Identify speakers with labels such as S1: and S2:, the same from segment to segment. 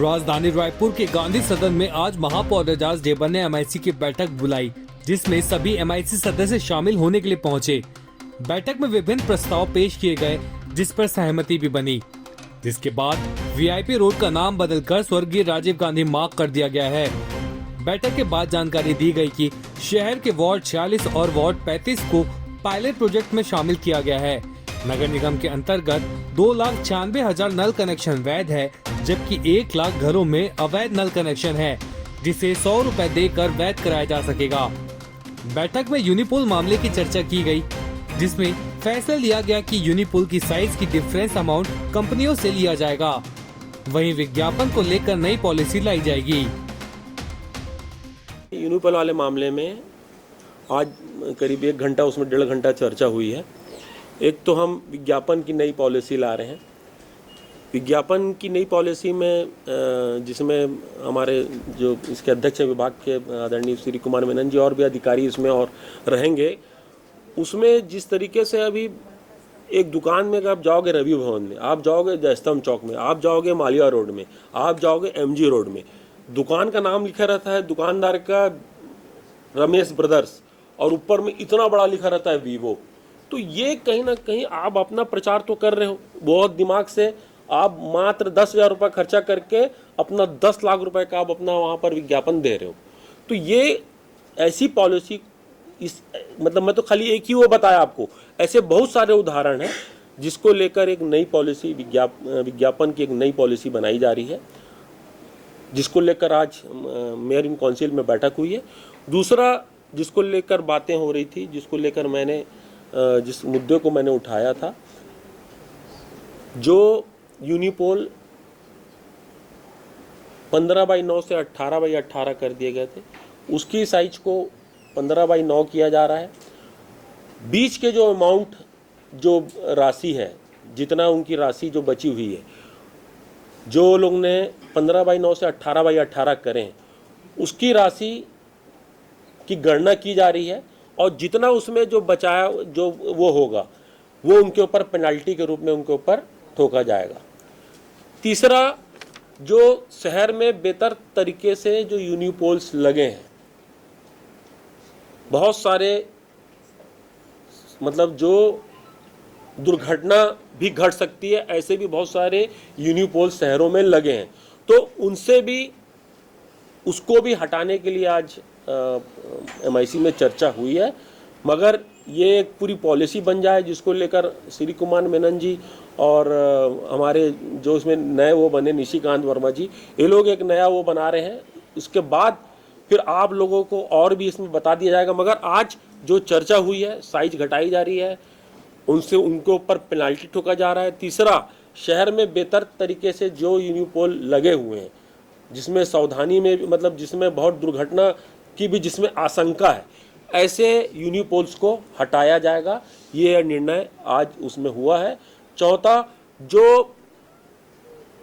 S1: राजधानी रायपुर के गांधी सदन में आज महापौर एजाज ढेबर ने एमआईसी की बैठक बुलाई, जिसमें सभी एमआईसी सदस्य शामिल होने के लिए पहुंचे। बैठक में विभिन्न प्रस्ताव पेश किए गए, जिस पर सहमति भी बनी, जिसके बाद वीआईपी रोड का नाम बदलकर स्वर्गीय राजीव गांधी मार्ग कर दिया गया है। बैठक के बाद जानकारी दी गई कि शहर के वार्ड 46 और वार्ड 35 को पायलट प्रोजेक्ट में शामिल किया गया है। नगर निगम के अंतर्गत 2,96,000 नल कनेक्शन वैध है, जबकि 1 लाख घरों में अवैध नल कनेक्शन है, जिसे 100 रुपए देकर वैध कराया जा सकेगा। बैठक में यूनिपोल मामले की चर्चा की गई, जिसमें फैसला लिया गया कि यूनिपोल की साइज की डिफरेंस अमाउंट कंपनियों से लिया जाएगा। वहीं विज्ञापन को लेकर नई पॉलिसी लाई जाएगी।
S2: यूनिपोल वाले मामले में आज करीब 1 घंटा, उसमें 1.5 घंटा चर्चा हुई है। एक तो हम विज्ञापन की नई पॉलिसी ला रहे हैं। विज्ञापन की नई पॉलिसी में जिसमें हमारे जो इसके अध्यक्ष विभाग के आदरणीय श्री कुमार मेनन जी और भी अधिकारी इसमें और रहेंगे, उसमें जिस तरीके से अभी एक दुकान में आप जाओगे रवि भवन में, आप जाओगे जयस्तंभ चौक में, आप जाओगे मालिया रोड में, आप जाओगे एमजी रोड में, दुकान का नाम लिखा रहता है दुकानदार का रमेश ब्रदर्स और ऊपर में इतना बड़ा लिखा रहता है वीवो। तो ये कहीं ना कहीं आप अपना प्रचार तो कर रहे हो बहुत दिमाग से, आप मात्र 10,000 रुपये खर्चा करके अपना 10 लाख रुपए का आप अपना वहाँ पर विज्ञापन दे रहे हो। तो ये ऐसी पॉलिसी मतलब मैं तो खाली एक ही वो बताया आपको, ऐसे बहुत सारे उदाहरण हैं जिसको लेकर एक नई पॉलिसी विज्ञापन की एक नई पॉलिसी बनाई जा रही है, जिसको लेकर आज मेयर इन काउंसिल में बैठक हुई है। दूसरा जिसको लेकर बातें हो रही थी, जिसको लेकर मैंने जिस मुद्दे को मैंने उठाया था, जो यूनिपोल 15/9 से 18/18 कर दिए गए थे, उसकी साइज को 15/9 किया जा रहा है। बीच के जो अमाउंट, जो राशि है, जितना उनकी राशि जो बची हुई है, जो लोग ने 15/9 से 18/18 करें, उसकी राशि की गणना की जा रही है और जितना उसमें जो बचाया जो वो होगा, वो उनके ऊपर पेनल्टी के रूप में उनके ऊपर ठोका जाएगा। तीसरा, जो शहर में बेहतर तरीके से जो यूनिपोल्स लगे हैं, बहुत सारे मतलब जो दुर्घटना भी घट सकती है, ऐसे भी बहुत सारे यूनिपोल शहरों में लगे हैं, तो उनसे भी उसको भी हटाने के लिए आज एमआईसी में चर्चा हुई है। मगर ये एक पूरी पॉलिसी बन जाए, जिसको लेकर श्री कुमार मेनन जी और हमारे जो इसमें नए वो बने निशिकांत वर्मा जी, ये लोग एक नया वो बना रहे हैं। उसके बाद फिर आप लोगों को और भी इसमें बता दिया जाएगा। मगर आज जो चर्चा हुई है, साइज घटाई जा रही है, उनसे उनके ऊपर पेनल्टी ठोका जा रहा है। तीसरा, शहर में बेहतर तरीके से जो यूनिपोल लगे हुए हैं, जिसमें सावधानी में मतलब जिसमें बहुत दुर्घटना की भी जिसमें आशंका है, ऐसे यूनिपोल्स को हटाया जाएगा। ये निर्णय आज उसमें हुआ है। चौथा, जो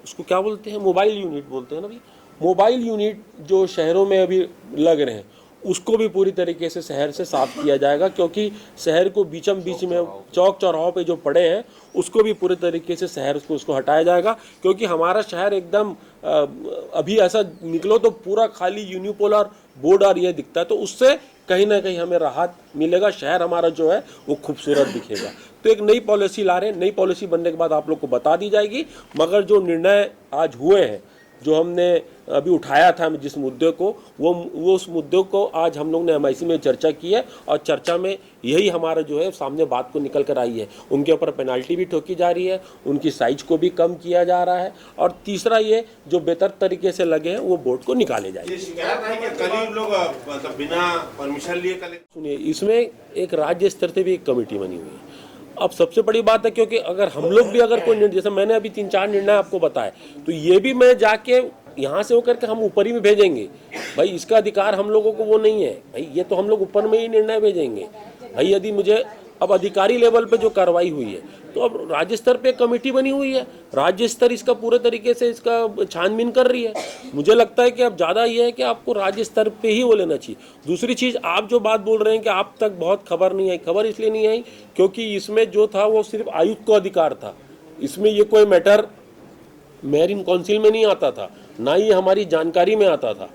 S2: उसको क्या बोलते हैं, मोबाइल यूनिट बोलते हैं ना भाई, मोबाइल यूनिट जो शहरों में अभी लग रहे हैं, उसको भी पूरी तरीके से शहर से साफ किया जाएगा, क्योंकि शहर को बीचम बीच में चौक चौराहों पे जो पड़े हैं, उसको भी पूरे तरीके से शहर को उसको हटाया जाएगा। क्योंकि हमारा शहर एकदम अभी ऐसा निकलो तो पूरा खाली यूनिपोल और बोर्ड और ये दिखता है, तो उससे कहीं ना कहीं हमें राहत मिलेगा, शहर हमारा जो है वो खूबसूरत दिखेगा। तो एक नई पॉलिसी ला रहे हैं, नई पॉलिसी बनने के बाद आप लोग को बता दी जाएगी। मगर जो निर्णय आज हुए हैं, जो हमने अभी उठाया था जिस मुद्दे को, वो उस मुद्दे को आज हम लोग ने एमआईसी में चर्चा की है और चर्चा में यही हमारा जो है सामने बात को निकल कर आई है। उनके ऊपर पेनल्टी भी ठोकी जा रही है, उनकी साइज को भी कम किया जा रहा है, और तीसरा ये जो बेहतर तरीके से लगे हैं वो बोर्ड को निकाले जाएंगे। सुनिए, इसमें एक राज्य स्तर से भी एक कमेटी बनी हुई है। अब सबसे बड़ी बात है, क्योंकि अगर हम लोग भी अगर कोई निर्णय, जैसे मैंने अभी 3-4 निर्णय आपको बताए, तो ये भी मैं जाके यहाँ से होकर के हम ऊपर ही में भेजेंगे भाई, इसका अधिकार हम लोगों को वो नहीं है भाई, ये तो हम लोग ऊपर में ही निर्णय भेजेंगे भाई। यदि मुझे अब अधिकारी लेवल पे जो कार्रवाई हुई है, तो अब राज्य स्तर पे कमेटी बनी हुई है, राज्य स्तर इसका पूरे तरीके से इसका छानबीन कर रही है। मुझे लगता है कि अब ज़्यादा ये है कि आपको राज्य स्तर पे ही वो लेना चाहिए। दूसरी चीज़, आप जो बात बोल रहे हैं कि आप तक बहुत खबर नहीं आई, खबर इसलिए नहीं आई क्योंकि इसमें जो था वो सिर्फ आयुक्त को अधिकार था, इसमें ये कोई मैटर मेयर इन काउंसिल में नहीं आता था, ना ही हमारी जानकारी में आता था,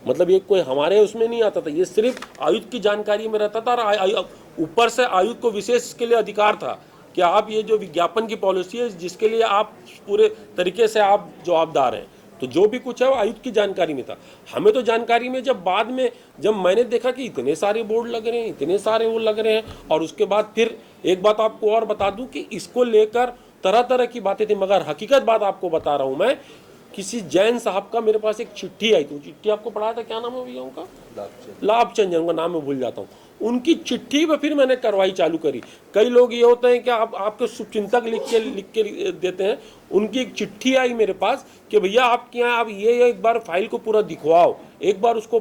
S2: मतलब ये कोई हमारे उसमें नहीं आता था, ये सिर्फ आयुक्त की जानकारी में रहता था। और ऊपर से आयुक्त को विशेष इसके लिए अधिकार था कि आप ये जो विज्ञापन की पॉलिसी है जिसके लिए आप पूरे तरीके से आप जवाबदार हैं, तो जो भी कुछ है वो आयुक्त की जानकारी में था। हमें तो जानकारी में जब बाद में जब मैंने देखा कि इतने सारे बोर्ड लग रहे हैं, इतने सारे वो लग रहे हैं, और उसके बाद फिर एक बात आपको और बता दूं कि इसको लेकर तरह तरह की बातें थी, मगर हकीकत बात आपको बता रहा हूं मैं, किसी जैन साहब का मेरे पास एक चिट्ठी आई थी, चिट्ठी आपको पढ़ाया था, क्या नाम है भैया उनका? लाभचंद, उनका नाम मैं भूल जाता हूँ। उनकी चिट्ठी पे फिर मैंने कार्रवाई चालू करी। कई लोग ये होते हैं कि आप आपके शुभचिंतक लिख के देते हैं, उनकी एक चिट्ठी आई मेरे पास कि भैया आपके यहाँ आप ये एक बार फाइल को पूरा दिखवाओ, एक बार उसको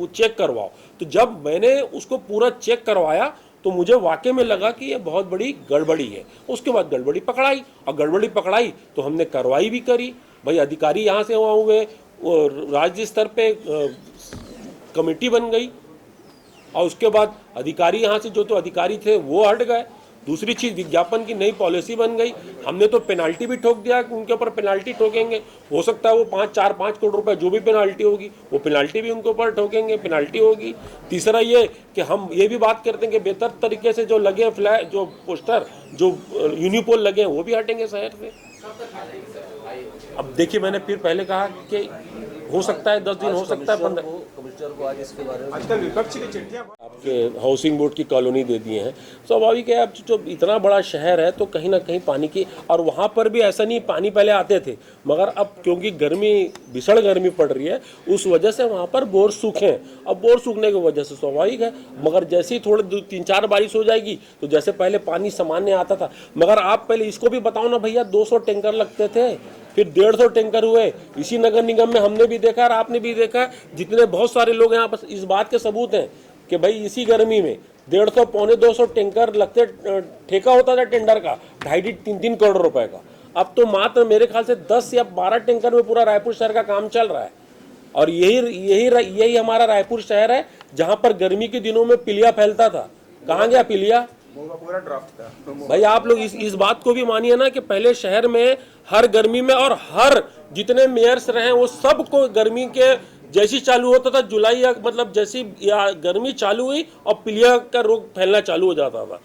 S2: चेक करवाओ। तो जब मैंने उसको पूरा चेक करवाया तो मुझे वाकई में लगा कि ये बहुत बड़ी गड़बड़ी है। उसके बाद गड़बड़ी पकड़ाई, और गड़बड़ी पकड़ाई तो हमने कार्रवाई भी करी। भाई अधिकारी यहाँ से वहाँ हुए, राज्य स्तर पे कमेटी बन गई, और उसके बाद अधिकारी यहाँ से जो तो अधिकारी थे वो हट गए। दूसरी चीज़, विज्ञापन की नई पॉलिसी बन गई, हमने तो पेनाल्टी भी ठोक दिया कि उनके ऊपर पेनाल्टी ठोकेंगे। हो सकता है वो 5 करोड़ रुपए जो भी पेनाल्टी होगी वो पेनाल्टी भी उनके ऊपर ठोकेंगे, पेनाल्टी होगी। तीसरा ये कि हम ये भी बात करते हैं कि बेहतर तरीके से जो लगे फ्लैग, जो पोस्टर, जो यूनिपोल लगे हैं वो भी हटेंगे शहर से। अब देखिए, मैंने फिर पहले कहा कि हो सकता है 10 दिन, हो सकता है 15।
S3: कमिश्नर को आज इसके बारे में
S4: आजकल विपक्ष की चिट्ठियां
S2: आपके हाउसिंग बोर्ड की कॉलोनी दे दिए हैं। स्वाभाविक है, अब जो इतना बड़ा शहर है तो कहीं ना कहीं पानी की, और वहाँ पर भी ऐसा नहीं, पानी पहले आते थे, मगर अब क्योंकि गर्मी, भीषण गर्मी पड़ रही है, उस वजह से वहाँ पर बोर सूखे हैं। अब बोर सूखने की वजह से स्वाभाविक है, मगर जैसे ही थोड़े 3-4 बारिश हो जाएगी तो जैसे पहले पानी सामान्य आता था। मगर आप पहले इसको भी बताओ ना भैया, 200 टैंकर लगते थे, फिर 150 टैंकर हुए। इसी नगर निगम में हमने भी देखा और आपने भी देखा, जितने बहुत सारे लोग यहाँ पर इस बात के सबूत हैं कि भाई इसी गर्मी में 150 पौने 200 टैंकर लगते, ठेका होता था टेंडर का 2.5-3 करोड़ रुपए का। अब तो मात्र मेरे ख्याल से 10 या 12 टैंकर में पूरा रायपुर शहर का काम चल रहा है। और यही हमारा रायपुर शहर है जहाँ पर गर्मी के दिनों में पीलिया फैलता था। कहाँ गया पीलिया?
S4: पूरा ड्राफ्ट था।
S2: भाई आप लोग इस बात को भी मानिए ना कि पहले शहर में हर गर्मी में, और हर जितने मेयर्स रहे वो सबको गर्मी के जैसी चालू होता था जुलाई, या मतलब जैसी या गर्मी चालू हुई और पीलिया का रोग फैलना चालू हो जाता था।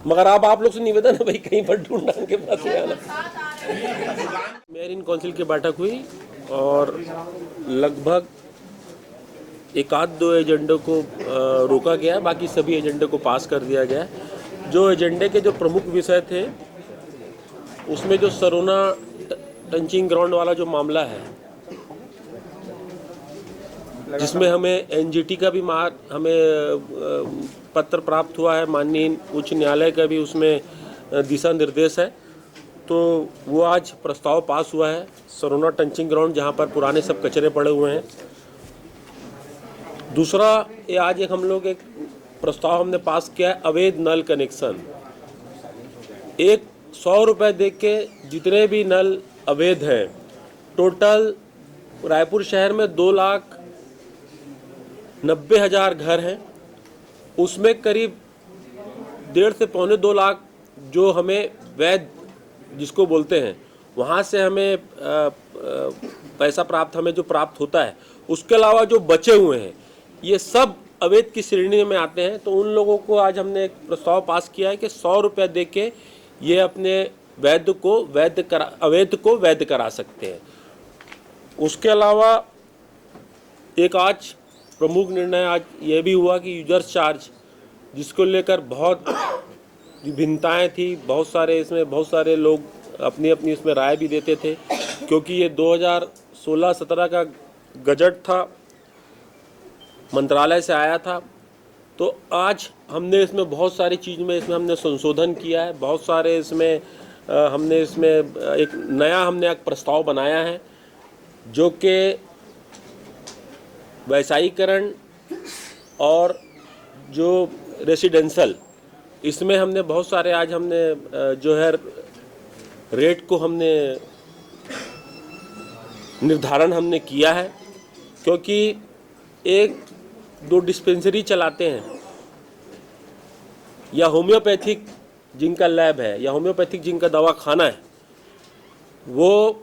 S2: मगर अब आप लोग से निवेदन है भाई कहीं पर ढूंढना के पास आना। मेयर इन काउंसिल की बैठक हुई और लगभग 1-2 एजेंडों को रोका गया, बाकी सभी एजेंडे को पास कर दिया गया। जो एजेंडे के जो प्रमुख विषय थे उसमें जो सरोना टंचिंग ग्राउंड वाला जो मामला है, जिसमें हमें एनजीटी का भी हमें पत्र प्राप्त हुआ है, माननीय उच्च न्यायालय का भी उसमें दिशा निर्देश है, तो वो आज प्रस्ताव पास हुआ है। सरोना टंचिंग ग्राउंड जहाँ पर पुराने सब कचरे पड़े हुए हैं। दूसरा, ये आज हम लोग एक प्रस्ताव हमने पास किया है, अवैध नल कनेक्शन। 100 रुपये दे के जितने भी नल अवैध हैं, टोटल रायपुर शहर में 2,90,000 घर हैं, उसमें करीब 1.5 से पौने 2 लाख जो हमें वैध जिसको बोलते हैं वहाँ से हमें पैसा प्राप्त हमें जो प्राप्त होता है। उसके अलावा जो बचे हुए हैं ये सब अवैध की श्रेणी में आते हैं। तो उन लोगों को आज हमने एक प्रस्ताव पास किया है कि 100 रुपये दे के ये अपने अवैध को वैध करा सकते हैं। उसके अलावा एक आज प्रमुख निर्णय आज ये भी हुआ कि यूजर्स चार्ज, जिसको लेकर बहुत विभिन्नताएं थी, बहुत सारे लोग अपनी अपनी इसमें राय भी देते थे, क्योंकि ये 2016-17 का गजट था, मंत्रालय से आया था। तो आज हमने इसमें बहुत सारी चीज़ में इसमें हमने संशोधन किया है, बहुत सारे इसमें हमने इसमें एक प्रस्ताव बनाया है, जो कि वैसायीकरण और जो रेसिडेंशियल, इसमें हमने बहुत सारे आज हमने जो है रेट को हमने निर्धारण हमने किया है। क्योंकि 1-2 डिस्पेंसरी चलाते हैं या होम्योपैथिक जिनका लैब है या होम्योपैथिक जिनका दवा खाना है, वो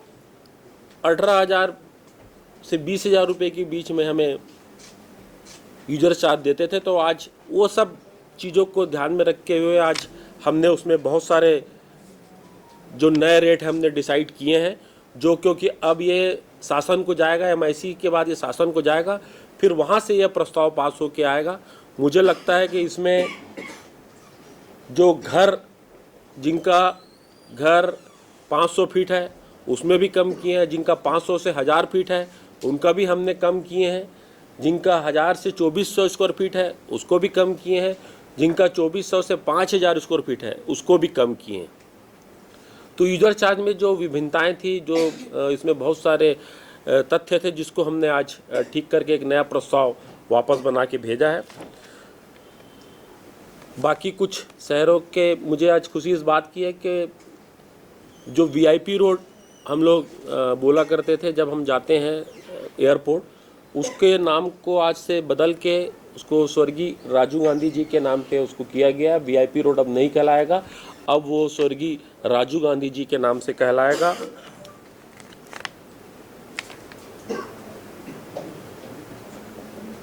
S2: 18,000 से 20,000 रुपये के बीच में हमें यूजर चार्ज देते थे। तो आज वो सब चीज़ों को ध्यान में रखते हुए आज हमने उसमें बहुत सारे जो नए रेट हमने डिसाइड किए हैं, जो क्योंकि अब ये शासन को जाएगा, MIC के बाद ये शासन को जाएगा, फिर वहाँ से यह प्रस्ताव पास होके आएगा। मुझे लगता है कि इसमें जो घर, जिनका घर 500 फीट है उसमें भी कम किए हैं, जिनका 500 से 1000 फीट है उनका भी हमने कम किए हैं, जिनका 1000 से 2400 स्क्वायर फीट है उसको भी कम किए हैं, जिनका 2400 से 5000 स्क्वायर फीट है उसको भी कम किए हैं। तो यूजर चार्ज में जो विभिन्नताएं थी, जो इसमें बहुत सारे तथ्य थे, जिसको हमने आज ठीक करके एक नया प्रस्ताव वापस बना के भेजा है। बाकी कुछ शहरों के मुझे आज खुशी इस बात की है कि जो VIP रोड हम लोग बोला करते थे जब हम जाते हैं एयरपोर्ट, उसके नाम को आज से बदल के उसको स्वर्गीय राजीव गांधी जी के नाम पे उसको किया गया। VIP रोड अब नहीं कहलाएगा, अब वो स्वर्गीय राजीव गांधी जी के नाम से कहलाएगा।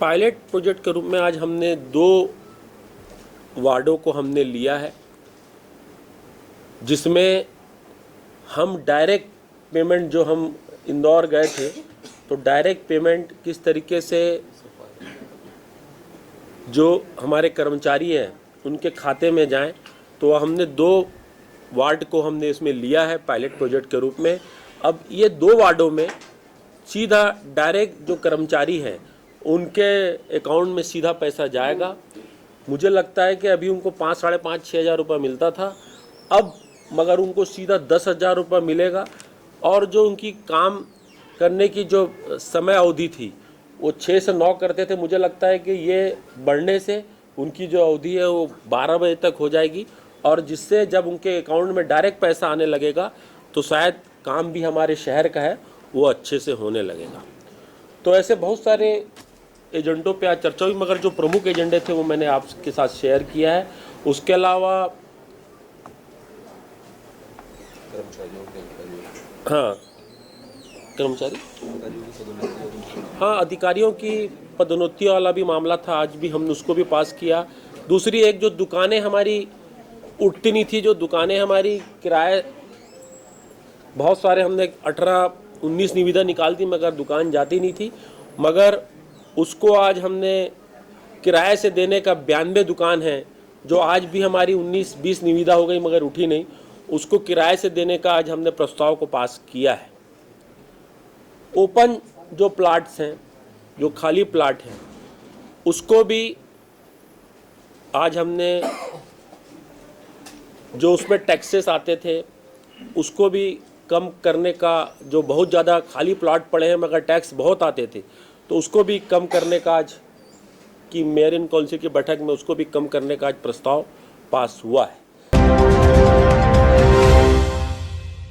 S2: पायलट प्रोजेक्ट के रूप में आज हमने 2 वार्डों को हमने लिया है, जिसमें हम डायरेक्ट पेमेंट, जो हम इंदौर गए थे तो डायरेक्ट पेमेंट किस तरीके से जो हमारे कर्मचारी हैं उनके खाते में जाएं, तो हमने 2 वार्ड को हमने इसमें लिया है पायलट प्रोजेक्ट के रूप में। अब ये 2 वार्डों में सीधा डायरेक्ट जो कर्मचारी हैं उनके अकाउंट में सीधा पैसा जाएगा। मुझे लगता है कि अभी उनको 5, 5,500, 6,000 रुपये मिलता था, अब मगर उनको सीधा 10,000 रुपये मिलेगा। और जो उनकी काम करने की जो समय अवधि थी वो 6 से 9 करते थे, मुझे लगता है कि ये बढ़ने से उनकी जो अवधि है वो 12 बजे तक हो जाएगी, और जिससे जब उनके अकाउंट में डायरेक्ट पैसा आने लगेगा तो शायद काम भी हमारे शहर का है वो अच्छे से होने लगेगा। तो ऐसे बहुत सारे एजेंडों पे आज चर्चा हुई, मगर जो प्रमुख एजेंडे थे वो मैंने आपके साथ शेयर किया है। उसके अलावा अधिकारियों की पदोन्नति वाला भी मामला था, आज भी हमने उसको भी पास किया। दूसरी एक जो दुकानें हमारी उठती नहीं थी, जो दुकानें हमारी किराए, बहुत सारे हमने 18-19 निविदा निकाल दी मगर दुकान जाती नहीं थी, मगर उसको आज हमने किराए से देने का 92 दुकान है, जो आज भी हमारी 19-20 निविदा हो गई मगर उठी नहीं, उसको किराए से देने का आज हमने प्रस्ताव को पास किया है। ओपन जो प्लाट्स हैं, जो खाली प्लाट हैं, उसको भी आज हमने, जो उसमें टैक्सेस आते थे उसको भी कम करने का, जो बहुत ज़्यादा खाली प्लाट पड़े हैं मगर टैक्स बहुत आते थे, तो उसको भी कम करने का आज की मेयर इन काउंसिल की बैठक में उसको भी कम करने का आज प्रस्ताव पास हुआ है।